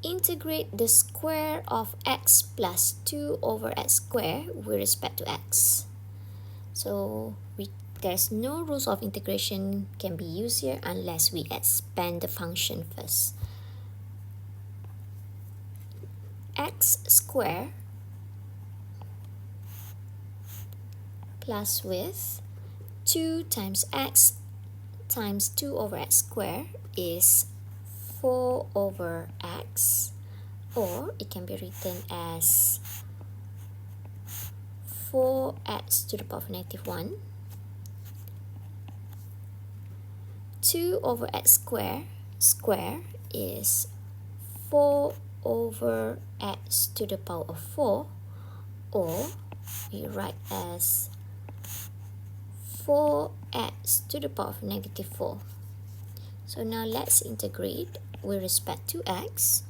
integrate the square of x plus 2 over x squared with respect to x. So there's no rules of integration can be used here unless we expand the function first. X squared plus with 2 times x times 2 over x squared is 4 over x, or it can be written as 4x to the power of negative 1. 2 over x square is 4 over x to the power of 4, or we write as 4x to the power of negative 4. So now let's integrate with respect to x.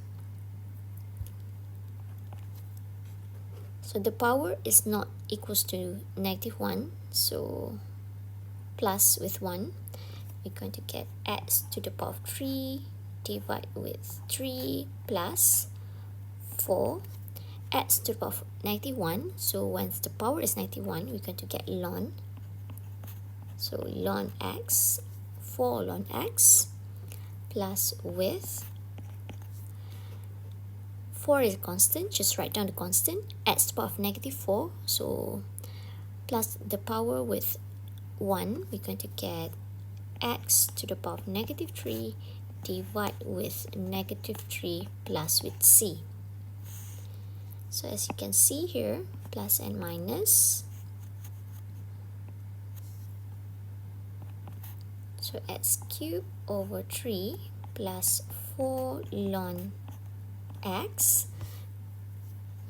So the power is not equals to negative 1, so plus with 1, we're going to get x to the power of 3 divided with 3 plus 4 x to the power of negative 1. So once the power is negative 1, we're going to get ln. So ln x, 4 ln x, plus with 4 is a constant, just write down the constant, x to the power of negative 4, so plus the power with 1, we're going to get x to the power of negative 3 divided with negative 3 plus with c. So as you can see here, plus and minus. So x cubed over 3 plus 4 ln x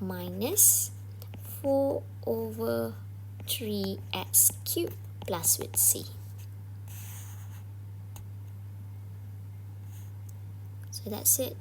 minus 4 over 3x cubed plus with c. So that's it.